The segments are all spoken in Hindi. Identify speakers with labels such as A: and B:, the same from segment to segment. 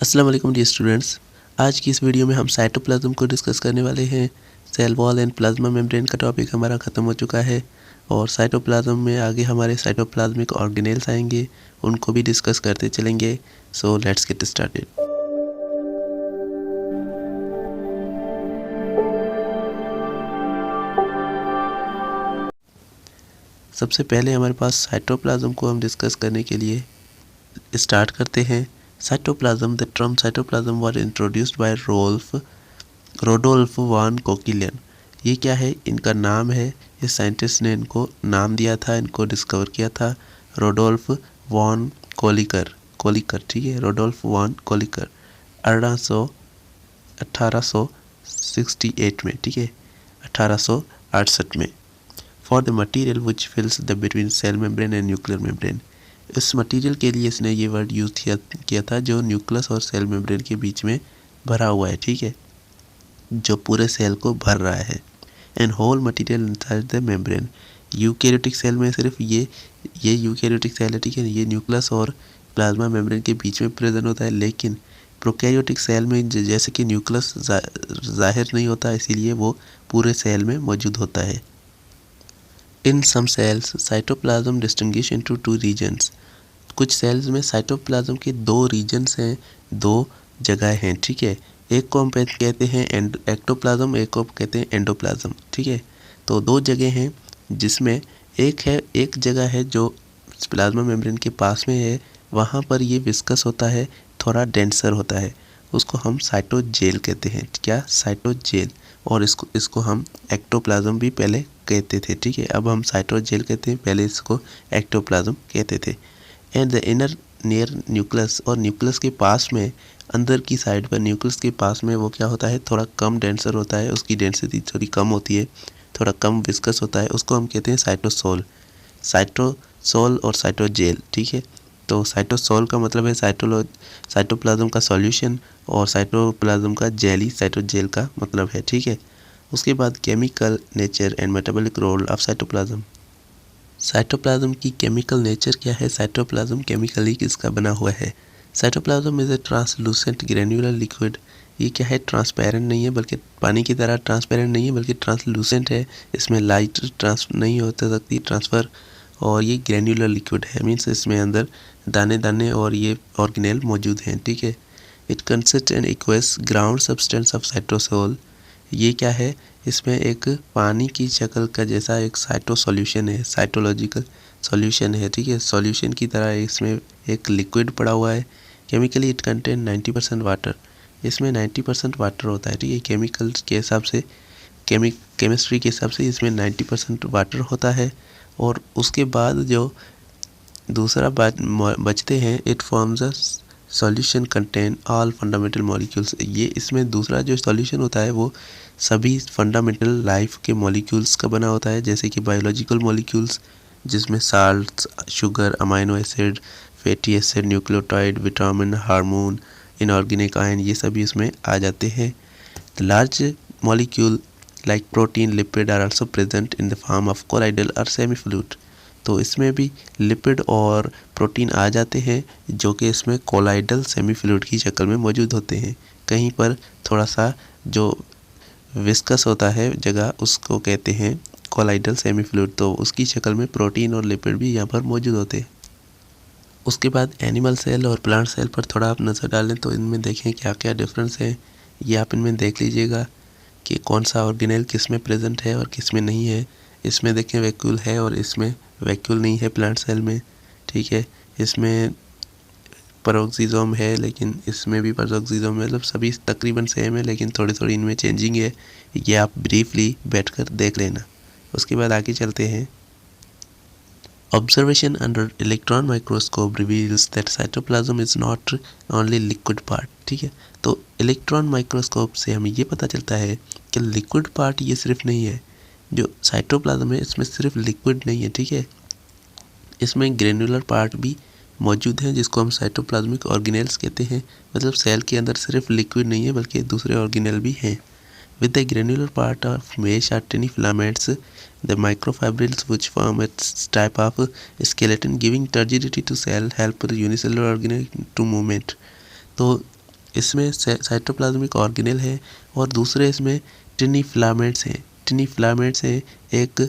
A: अस्सलाम वालेकुम डियर स्टूडेंट्स। आज की इस वीडियो में हम साइटोप्लाज्म को डिस्कस करने वाले हैं। Cell wall and plasma membrane का टॉपिक हमारा ख़त्म हो चुका है और साइटोप्लाज्म में आगे हमारे साइटोप्लाज्मिक ऑर्गेनेल्स आएंगे, उनको भी डिस्कस करते चलेंगे। So let's get started. सबसे पहले हमारे पास साइटोप्लाज्म को हम डिस्कस करने के लिए स्टार्ट करते हैं। Cytoplasm, the term cytoplasm was introduced by Rudolf von Kolliker. ये क्या है? इनका नाम है। इस साइंटिस्ट ने इनको नाम दिया था, इनको डिस्कवर किया था रोडोल्फ वॉन कोलिकर। ठीक है, रोडोल्फ वॉन कोलिकर 1868 में, ठीक है, 1868 में। For the material which fills the between cell membrane and nuclear membrane. इस मटेरियल के लिए इसने ये वर्ड यूज़ किया था जो न्यूक्लियस और सेल मेम्ब्रेन के बीच में भरा हुआ है, ठीक है, जो पूरे सेल को भर रहा है। And whole material inside the membrane. Eukaryotic cell में सिर्फ ये यूकैरियोटिक सेल है, ठीक है, ये न्यूक्लियस और प्लाज्मा मेम्ब्रेन के बीच में प्रेजेंट होता है। लेकिन प्रोकैरियोटिक सेल में जैसे कि न्यूक्लियस जाहिर नहीं होता, इसीलिए वो पूरे सेल में मौजूद होता है। In some cells cytoplasm distinguish into two regions. कुछ सेल्स में साइटोप्लाज्म के दो रीजन्स हैं, दो जगह हैं, ठीक है। एक को हम कहते हैं एक्टोप्लाज्म, एक को कहते हैं एंडोप्लाज्म, ठीक है। तो दो जगह हैं जिसमें एक जगह है जो प्लाज्मा मेम्ब्रेन के पास में है, वहाँ पर ये विस्कस होता है, थोड़ा डेंसर होता है, उसको हम साइटोजेल कहते हैं। क्या? साइटोजेल। और इसको हम एक्टोप्लाज्म भी पहले कहते थे, ठीक है। अब हम साइटोजेल कहते हैं, पहले इसको एक्टोप्लाज्म कहते थे। And the inner near nucleus, और न्यूक्लियस के पास में, अंदर की साइड पर न्यूक्लियस के पास में वो क्या होता है? थोड़ा कम डेंसर होता है, उसकी डेंसिटी थोड़ी कम होती है, थोड़ा कम विस्कस होता है, उसको हम कहते हैं साइटोसोल और साइटोजेल, ठीक है। तो साइटोसोल का मतलब है साइटोप्लाज्म का सॉल्यूशन, और साइटोप्लाज्म का जेली, साइटोजेल का मतलब है, ठीक है। उसके बाद chemical nature and metabolic role of cytoplasm. Cytoplasm की केमिकल नेचर क्या है? साइटोप्लाज्म केमिकली किसका बना हुआ है? Cytoplasm is a translucent granular liquid. ये क्या है? ट्रांसपेरेंट नहीं है, बल्कि पानी की तरह ट्रांसपेरेंट नहीं है, बल्कि ट्रांसलूसेंट है। इसमें लाइट नहीं हो सकती ट्रांसफ़र, और ये ग्रेन्युलर लिक्विड है, मीन्स इसमें अंदर दाने दाने और ये ऑर्गेनेल मौजूद हैं, ठीक है। It consist an aqueous ground substance of cytosol. ये क्या है? इसमें एक पानी की शक्ल का जैसा एक साइटो सॉल्यूशन है, साइटोलॉजिकल सॉल्यूशन है, ठीक है। सॉल्यूशन की तरह इसमें एक लिक्विड पड़ा हुआ है। Chemically it contain 90% water. इसमें 90% वाटर होता है, ठीक है। केमिकल के हिसाब से, केमिस्ट्री के हिसाब से इसमें 90% वाटर होता है। और उसके बाद जो दूसरा बचते हैं, it forms a solution contain all fundamental molecules. ये इसमें दूसरा जो सॉल्यूशन होता है वो सभी फंडामेंटल लाइफ के मॉलिक्यूल्स का बना होता है, जैसे कि बायोलॉजिकल मॉलिक्यूल्स जिसमें salts, sugar, amino acid, fatty acid, nucleotide, vitamin, hormone, inorganic ion, ये सभी इसमें आ जाते हैं। Large molecule like protein, lipid are also present in the form of colloidal और सेमी फ्लूइड। तो इसमें भी लिपिड और प्रोटीन आ जाते हैं जो कि इसमें कोलाइडल सेमी फ्लूइड की शक्ल में मौजूद होते हैं। कहीं पर थोड़ा सा जो विस्कस होता है जगह, उसको कहते हैं कोलाइडल सेमी फ्लूइड, तो उसकी शक्ल में प्रोटीन और लिपिड भी यहाँ पर मौजूद होते हैं। उसके बाद एनिमल सेल और प्लांट सेल पर थोड़ा आप नज़र डालें तो इनमें देखें क्या क्या डिफरेंस है। ये आप इनमें देख लीजिएगा कि कौन सा ऑर्गेनेल किस में प्रेजेंट है और किस में नहीं है। इसमें देखें वैक्यूल है और इसमें वैक्यूल नहीं है प्लांट सेल में, ठीक है। इसमें पेरोक्सिसोम है, लेकिन इसमें भी पेरोक्सिसोम, मतलब सभी तकरीबन सेम है, लेकिन थोड़ी थोड़ी इनमें चेंजिंग है। ये आप ब्रीफली बैठकर देख लेना। उसके बाद आगे चलते हैं। Observation under electron microscope reveals that cytoplasm is not only liquid part, ठीक है। तो इलेक्ट्रॉन माइक्रोस्कोप से हमें ये पता चलता है कि लिक्विड पार्ट ये सिर्फ नहीं है, जो साइटोप्लाज्म है इसमें सिर्फ लिक्विड नहीं है, ठीक है। इसमें ग्रेनुलर पार्ट भी मौजूद हैं जिसको हम साइटोप्लाज्मिक ऑर्गेनेल्स कहते हैं। मतलब सेल के अंदर सिर्फ लिक्विड नहीं है बल्कि दूसरे ऑर्गेनेल भी हैं। With the granular part of mesh are tiny filaments, the microfibrils which form a type of skeleton giving rigidity to cell, help the unicellular organelle to movement। तो इसमें साइटोप्लाज्मिक ऑर्गेनेल है और दूसरे इसमें टिनी फिलामेंट्स हैं। टिनी फिलामेंट्स हैं एक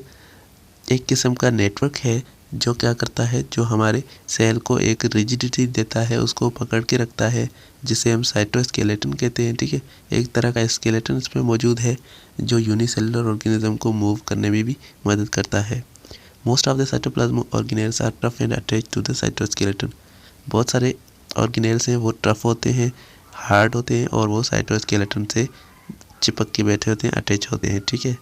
A: किस्म का नेटवर्क है जो क्या करता है, जो हमारे सेल को एक रिजिडिटी देता है, उसको पकड़ के रखता है, जिसे हम साइटोस्केलेटन कहते हैं। ठीक है, एक तरह का स्केलेटन इसमें मौजूद है जो यूनिसेलुलर ऑर्गेनिज्म को मूव करने में भी मदद करता है। Most of the cytoplasm organelles are tough and attach to the cytoskeleton. बहुत सारे ऑर्गेनेल्स हैं वो टफ होते हैं, हार्ड होते हैं और वो साइटोस्केलेटन से चिपक के बैठे होते हैं, अटैच होते हैं। ठीक है,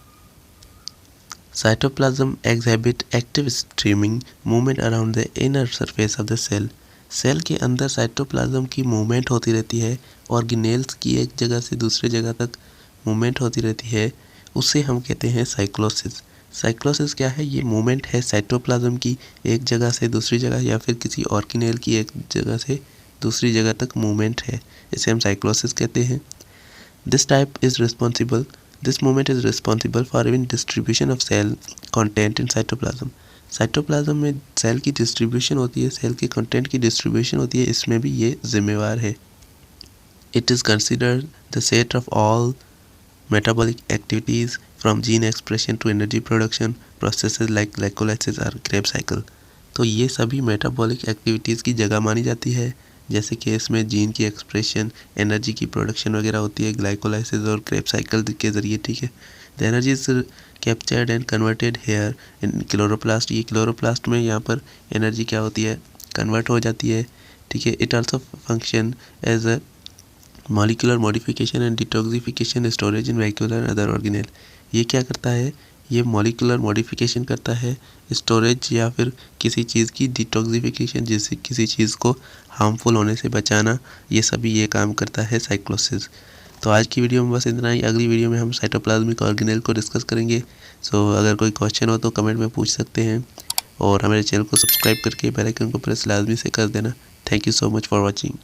A: cytoplasm exhibit active streaming movement around the inner surface of the cell. Cell के अंदर साइटोप्लाज्म की मूवमेंट होती रहती है, ऑर्गेनेल्स की एक जगह से दूसरी जगह तक मूवमेंट होती रहती है, उसे हम कहते हैं साइक्लोसिस। साइक्लोसिस क्या है? ये मूवमेंट है साइटोप्लाज्म की एक जगह से दूसरी जगह या फिर किसी ऑर्गेनेल की एक जगह से दूसरी जगह तक मूवमेंट है, इसे हम साइक्लोसिस कहते हैं। This movement is responsible for even distribution of cell content in cytoplasm. Cytoplasm में सेल की डिस्ट्रीब्यूशन होती है, सेल के कंटेंट की डिस्ट्रीब्यूशन होती है, इसमें भी ये जिम्मेवार है। It is considered the set of all metabolic activities from gene expression to energy production processes like glycolysis or Krebs cycle. तो ये सभी मेटाबॉलिक एक्टिविटीज़ की जगह मानी जाती है, जैसे कि इसमें जीन की एक्सप्रेशन, एनर्जी की प्रोडक्शन वगैरह होती है ग्लाइकोलाइसिस और क्रेब साइकिल के ज़रिए। ठीक है, the energy is captured and converted here in chloroplast. ये क्लोरोप्लास्ट में यहाँ पर एनर्जी क्या होती है, कन्वर्ट हो जाती है। ठीक है, it also function as a molecular modification and detoxification storage in vacuolar other organelle. ये क्या करता है, ये मॉलिक्यूलर मॉडिफिकेशन करता है, स्टोरेज या फिर किसी चीज़ की डिटॉक्सिफिकेशन, जिससे किसी चीज़ को हार्मफुल होने से बचाना, ये सभी ये काम करता है साइक्लोसिस। तो आज की वीडियो में बस इतना ही। अगली वीडियो में हम साइटोप्लाज्मिक ऑर्गेनेल को डिस्कस करेंगे। सो अगर कोई क्वेश्चन हो तो कमेंट में पूछ सकते हैं और हमारे चैनल को सब्सक्राइब करके बेल आइकन को प्रेस लाजमी से कर देना। Thank you so much for watching.